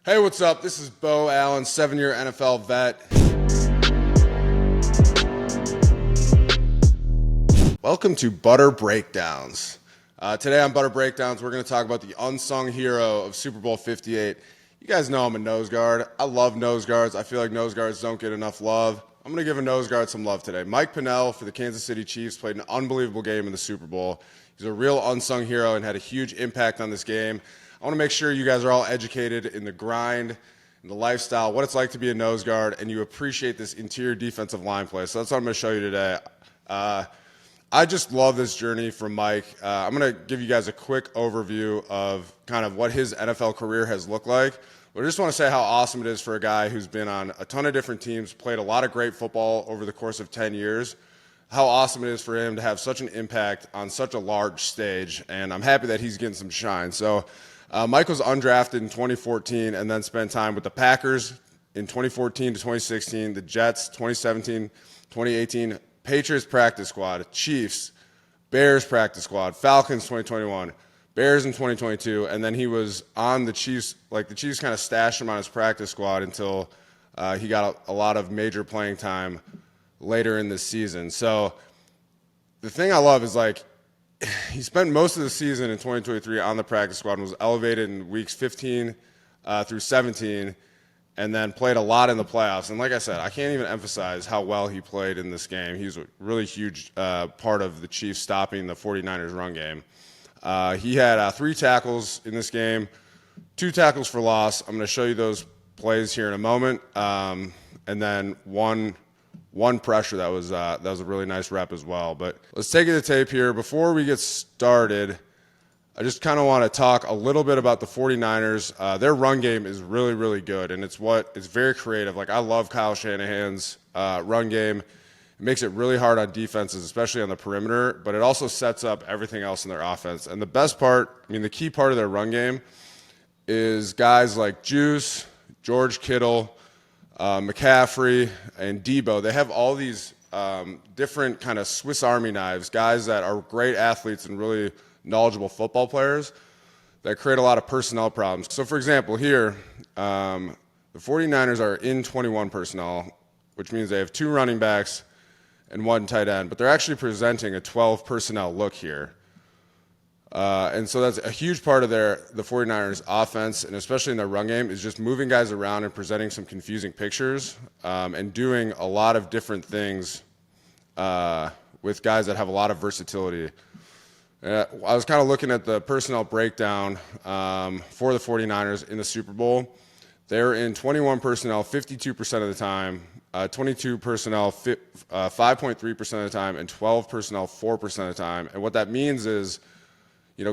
Hey, what's up? This is Beau Allen, 7-year NFL vet. Welcome to Butter Breakdowns. Today on Butter Breakdowns, we're going to talk about the unsung hero of Super Bowl 58. You guys know I'm a nose guard. I love nose guards. I feel like nose guards don't get enough love. I'm going to give a nose guard some love today. Mike Pennel for the Kansas City Chiefs played an unbelievable game in the Super Bowl. He's a real unsung hero and had a huge impact on this game. I want to make sure you guys are all educated in the grind, in the lifestyle, what it's like to be a nose guard, and you appreciate this interior defensive line play. So that's what I'm going to show you today. I just love this journey from Mike. I'm going to give you guys a quick overview of kind of what his NFL career has looked like. But I just want to say how awesome it is for a guy who's been on a ton of different teams, played a lot of great football over the course of 10 years. How awesome it is for him to have such an impact on such a large stage, and I'm happy that he's getting some shine. So Mike was undrafted in 2014 and then spent time with the Packers in 2014 to 2016, the Jets 2017, 2018, Patriots practice squad, Chiefs, Bears practice squad, Falcons 2021, Bears in 2022, and then he was on the Chiefs. Like the Chiefs kind of stashed him on his practice squad until he got a lot of major playing time later in this season. So the thing I love is like he spent most of the season in 2023 on the practice squad and was elevated in weeks 15 through 17 and then played a lot in the playoffs. And like I said, I can't even emphasize how well he played in this game. He was a really huge part of the Chiefs stopping the 49ers run game. He had 3 tackles in this game, 2 tackles for loss. I'm going to show you those plays here in a moment. And then one pressure that was a really nice rep as well. But let's take it to tape here. Before we get started, I just kind of want to talk a little bit about the 49ers. Their run game is really, really good, and it's very creative. Like I love Kyle Shanahan's run game. It makes it really hard on defenses, especially on the perimeter, but it also sets up everything else in their offense. And the best part, the key part of their run game is guys like Juice, George Kittle, McCaffrey, and Debo. They have all these different kind of Swiss Army knives, guys that are great athletes and really knowledgeable football players that create a lot of personnel problems. So, for example, here, the 49ers are in 21 personnel, which means they have 2 running backs and 1 tight end, but they're actually presenting a 12 personnel look here. And so that's a huge part of the 49ers offense, and especially in their run game, is just moving guys around and presenting some confusing pictures and doing a lot of different things with guys that have a lot of versatility. I was kind of looking at the personnel breakdown for the 49ers in the Super Bowl. They're in 21 personnel 52% of the time, 22 personnel 5.3% of the time, and 12 personnel 4% of the time. And what that means is,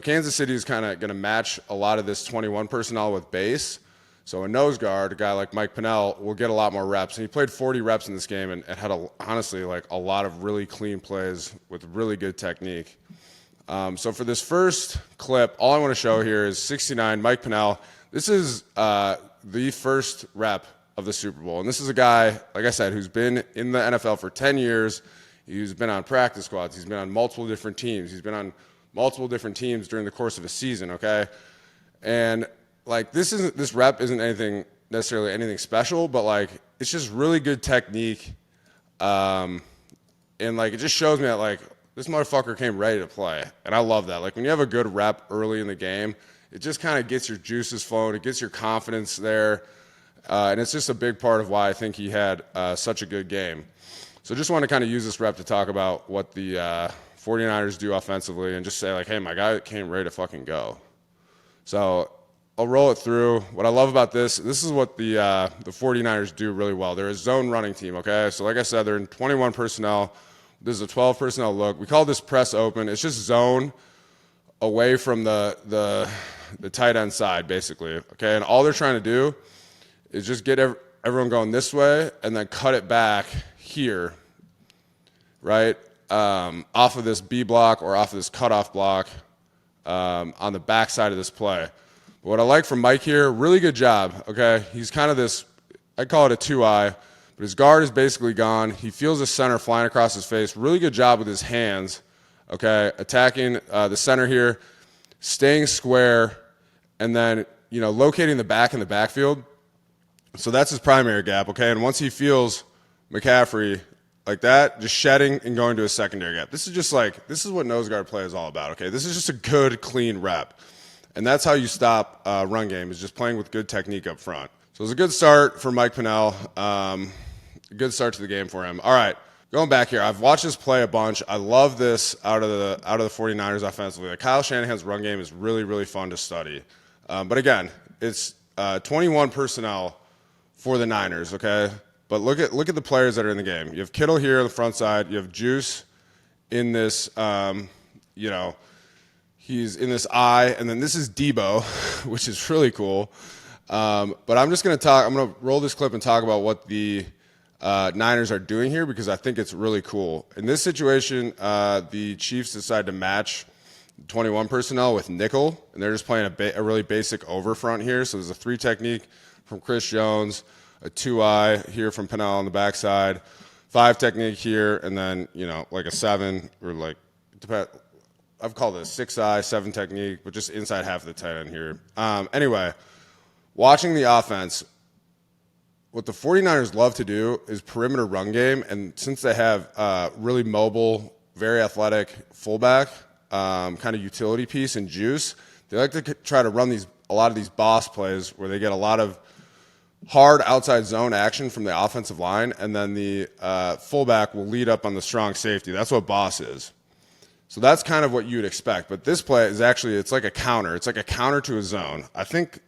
Kansas City is kind of going to match a lot of this 21 personnel with base. So a nose guard, a guy like Mike Pennel, will get a lot more reps. And he played 40 reps in this game and had, honestly, a lot of really clean plays with really good technique. So for this first clip, all I want to show here is 69, Mike Pennel. This is the first rep of the Super Bowl. And this is a guy, like I said, who's been in the NFL for 10 years. He's been on practice squads. He's been on multiple different teams. He's been on multiple different teams during the course of a season, okay? And, this rep isn't necessarily anything special, but, it's just really good technique. And, it just shows me that, this motherfucker came ready to play. And I love that. When you have a good rep early in the game, it just kind of gets your juices flowing. It gets your confidence there. And it's just a big part of why I think he had such a good game. So just want to kind of use this rep to talk about what the 49ers do offensively and just say, hey, my guy came ready to fucking go. So I'll roll it through. What I love about this is what the 49ers do really well. They're a zone running team, okay? So like I said, they're in 21 personnel. This is a 12 personnel look. We call this press open. It's just zone away from the tight end side, basically, okay? And all they're trying to do is just get everyone going this way and then cut it back here, right, off of this B block or off of this cutoff block on the back side of this play. But what I like from Mike here, really good job, okay? He's kind of this, I call it a 2-eye, but his guard is basically gone. He feels the center flying across his face. Really good job with his hands, okay, attacking the center here, staying square, and then locating the back in the backfield. So that's his primary gap, okay? And once he feels McCaffrey like that, just shedding and going to a secondary gap. This is what nose guard play is all about, okay? This is just a good, clean rep. And that's how you stop run game, is just playing with good technique up front. So it was a good start for Mike Pennel. A good start to the game for him. All right, going back here, I've watched this play a bunch. I love this out of the 49ers offensively. Like, Kyle Shanahan's run game is really, really fun to study. But again, it's 21 personnel for the Niners, okay? But look at the players that are in the game. You have Kittle here on the front side. You have Juice in this, he's in this eye, and then this is Debo, which is really cool. But I'm just going to roll this clip and talk about what the Niners are doing here, because I think it's really cool. In this situation, the Chiefs decide to match 21 personnel with nickel, and they're just playing a really basic over front here. So there's a 3 technique from Chris Jones, a 2-eye here from Pennel on the backside, 5 technique here, and then, like a 7 or like, I've called it a 6-eye, 7 technique, but just inside half of the tight end here. Anyway, watching the offense, what the 49ers love to do is perimeter run game, and since they have really mobile, very athletic fullback, kind of utility piece and Juice, they like to try to run a lot of these boss plays where they get a lot of hard outside zone action from the offensive line, and then the fullback will lead up on the strong safety. That's what boss is. So that's kind of what you'd expect. But this play is actually, it's like a counter. It's like a counter to a zone. I think,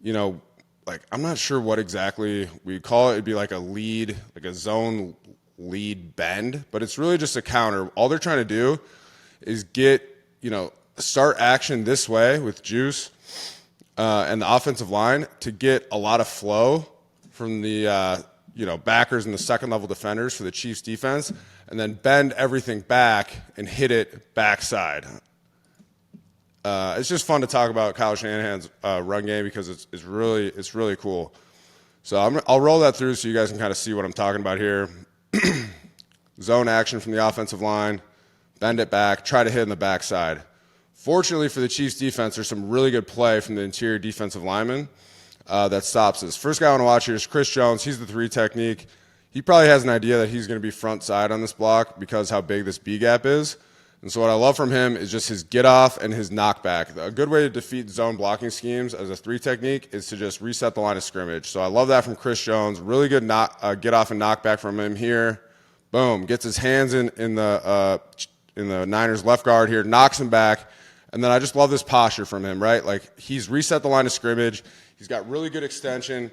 I'm not sure what exactly we call it. It'd be like a lead, like a zone lead bend, but it's really just a counter. All they're trying to do is get, start action this way with Juice and the offensive line to get a lot of flow from the, backers and the second level defenders for the Chiefs defense, and then bend everything back and hit it backside. It's just fun to talk about Kyle Shanahan's run game, because it's really cool. So I'll roll that through so you guys can kind of see what I'm talking about here. Zone action from the offensive line, bend it back, try to hit in the backside. Fortunately for the Chiefs defense, there's some really good play from the interior defensive lineman that stops this. First guy I want to watch here is Chris Jones. He's the 3 technique. He probably has an idea that he's going to be front side on this block because how big this B gap is. And so what I love from him is just his get off and his knockback. A good way to defeat zone blocking schemes as a 3 technique is to just reset the line of scrimmage. So I love that from Chris Jones. Really good get off and knockback from him here. Boom, gets his hands in the Niners left guard here, knocks him back. And then I just love this posture from him, right? Like, he's reset the line of scrimmage. He's got really good extension.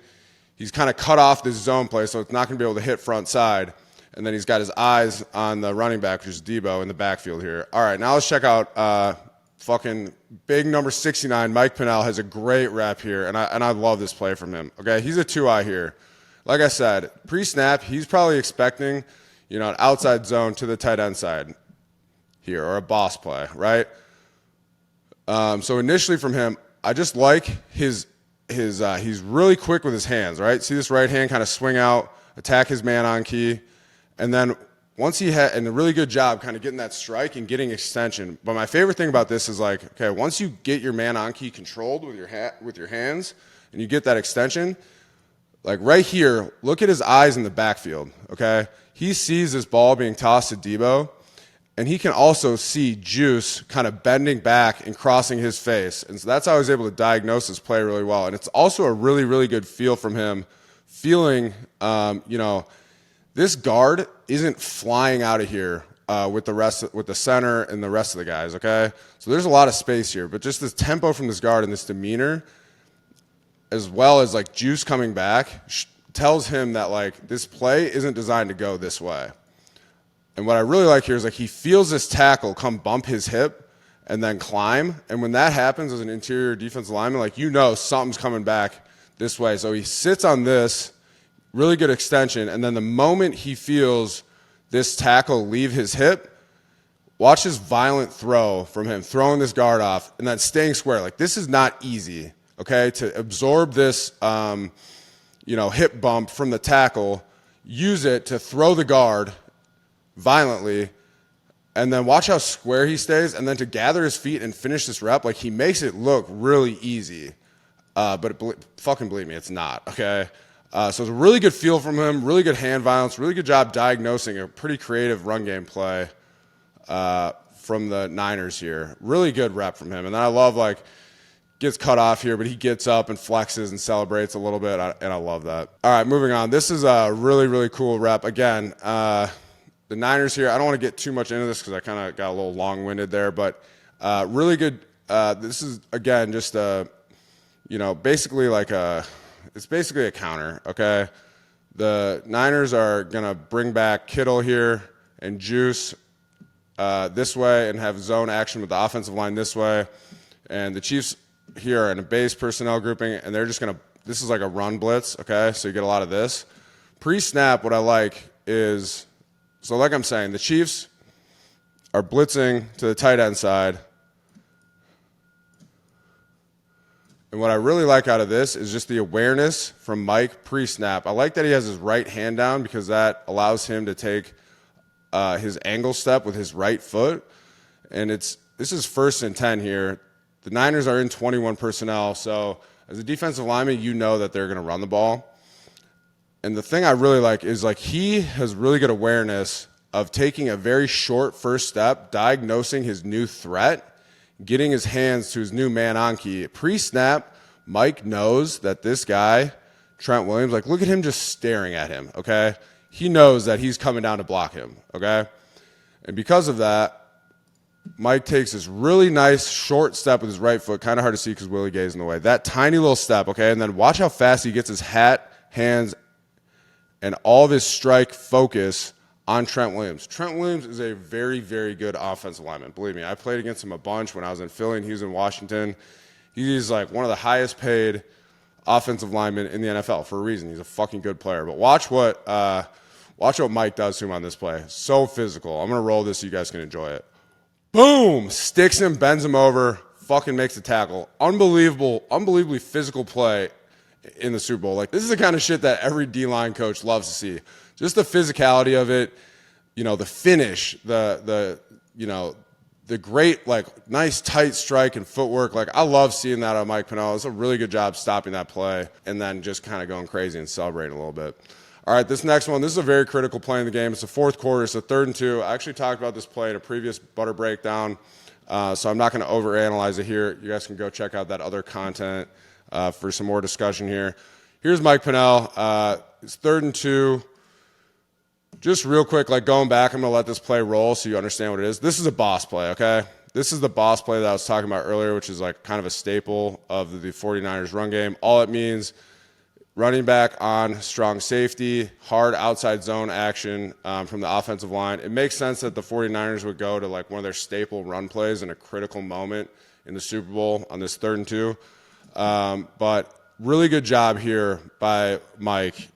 He's kind of cut off this zone play, so it's not going to be able to hit front side. And then he's got his eyes on the running back, which is Debo, in the backfield here. All right, now let's check out fucking big number 69. Mike Pennel has a great rep here, and I love this play from him. Okay, he's a 2-eye here. Like I said, pre-snap, he's probably expecting, an outside zone to the tight end side here, or a boss play, right? So initially from him, I just like he's really quick with his hands, right? See this right hand kind of swing out, attack his man on key, and then once he had, and a really good job kind of getting that strike and getting extension. But my favorite thing about this is, like, okay, once you get your man on key controlled with your hands and you get that extension, like right here, look at his eyes in the backfield, okay? He sees this ball being tossed to Debo, and he can also see Juice kind of bending back and crossing his face. And so that's how I was able to diagnose this play really well. And it's also a really, really good feel from him, feeling, this guard isn't flying out of here with the center and the rest of the guys, okay? So there's a lot of space here. But just this tempo from this guard and this demeanor, as well as, like, Juice coming back, tells him that, like, this play isn't designed to go this way. And what I really like here is, like, he feels this tackle come bump his hip and then climb. And when that happens as an interior defensive lineman, like, something's coming back this way. So he sits on this, really good extension, and then the moment he feels this tackle leave his hip, watch his violent throw from him, throwing this guard off and then staying square. Like, this is not easy, okay, to absorb this, hip bump from the tackle, use it to throw the guard violently, and then watch how square he stays, and then to gather his feet and finish this rep, like, he makes it look really easy. fucking believe me, it's not, okay? So it's a really good feel from him, really good hand violence, really good job diagnosing a pretty creative run game play from the Niners here. Really good rep from him. And then I love, like, gets cut off here, but he gets up and flexes and celebrates a little bit, and I love that. All right, moving on. This is a really, really cool rep. Again, the Niners here, I don't want to get too much into this because I kind of got a little long-winded there, but really good. This is, again, just basically like it's basically a counter, okay? The Niners are going to bring back Kittle here and Juice this way and have zone action with the offensive line this way. And the Chiefs here are in a base personnel grouping, and they're just going to – this is like a run blitz, okay? So you get a lot of this. Pre-snap, what I like is – so like I'm saying, the Chiefs are blitzing to the tight end side. And what I really like out of this is just the awareness from Mike pre-snap. I like that he has his right hand down because that allows him to take his angle step with his right foot. And this is 1st and 10 here. The Niners are in 21 personnel, so as a defensive lineman, you know that they're going to run the ball. And the thing I really like is, like, he has really good awareness of taking a very short first step, diagnosing his new threat, getting his hands to his new man-on key. Pre-snap, Mike knows that this guy, Trent Williams, like, look at him just staring at him, okay? He knows that he's coming down to block him, okay? And because of that, Mike takes this really nice short step with his right foot, kind of hard to see because Willie Gay's in the way. That tiny little step, okay? And then watch how fast he gets his hat, hands, and all of his strike focus on Trent Williams. Trent Williams is a very, very good offensive lineman. Believe me, I played against him a bunch when I was in Philly and he was in Washington. He's like one of the highest paid offensive linemen in the NFL for a reason. He's a fucking good player. But watch what Mike does to him on this play. So physical. I'm going to roll this so you guys can enjoy it. Boom! Sticks him, bends him over, fucking makes the tackle. Unbelievably physical play in the Super Bowl. Like, this is the kind of shit that every D-line coach loves to see. Just the physicality of it, the finish, the great, like, nice tight strike and footwork. Like, I love seeing that on Mike Pennel. It's a really good job stopping that play and then just kind of going crazy and celebrating a little bit. All right, this next one, this is a very critical play in the game. It's the 4th quarter. It's a 3rd and 2. I actually talked about this play in a previous Butter Breakdown, so I'm not going to overanalyze it here. You guys can go check out that other content for some more discussion here. Here's Mike Pennel. It's 3rd and 2. Just real quick, like, going back, I'm going to let this play roll so you understand what it is. This is a boss play, okay? This is the boss play that I was talking about earlier, which is like kind of a staple of the 49ers run game. All it means, running back on strong safety, hard outside zone action from the offensive line. It makes sense that the 49ers would go to, like, one of their staple run plays in a critical moment in the Super Bowl on this 3rd and 2. But really good job here by Mike.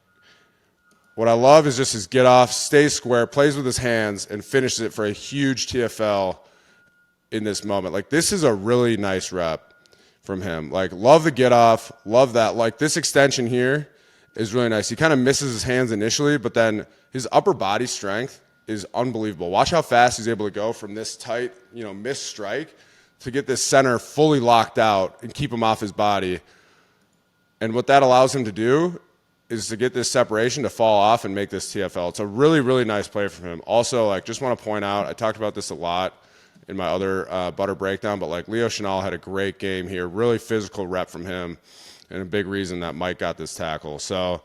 What I love is just his get off, stays square, plays with his hands, and finishes it for a huge TFL in this moment. Like, this is a really nice rep from him. Like, love the get off, love that. Like, this extension here is really nice. He kind of misses his hands initially, but then his upper body strength is unbelievable. Watch how fast he's able to go from this tight, missed strike to get this center fully locked out and keep him off his body. And what that allows him to do is to get this separation to fall off and make this TFL. It's a really, really nice play from him. Also, like, just want to point out, I talked about this a lot in my other Butter Breakdown, but, like, Leo Chenal had a great game here. Really physical rep from him, and a big reason that Mike got this tackle. So,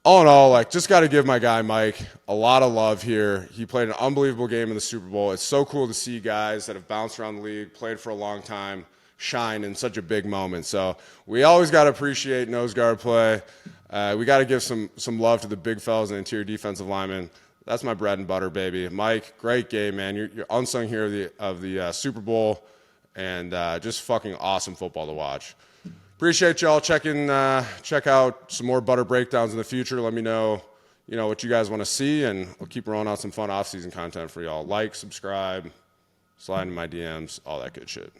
all in all, like, just got to give my guy Mike a lot of love here. He played an unbelievable game in the Super Bowl. It's so cool to see guys that have bounced around the league, played for a long time, shine in such a big moment. So we always got to appreciate nose guard play. We got to give some love to the big fellas and interior defensive linemen. That's my bread and butter, baby. Mike, great game, man. You're unsung hero of the Super Bowl, and just fucking awesome football to watch. Appreciate y'all. Check out some more Butter Breakdowns in the future. Let me know, what you guys want to see, and we'll keep rolling out some fun off-season content for y'all. Like, subscribe, slide into my DMs, all that good shit.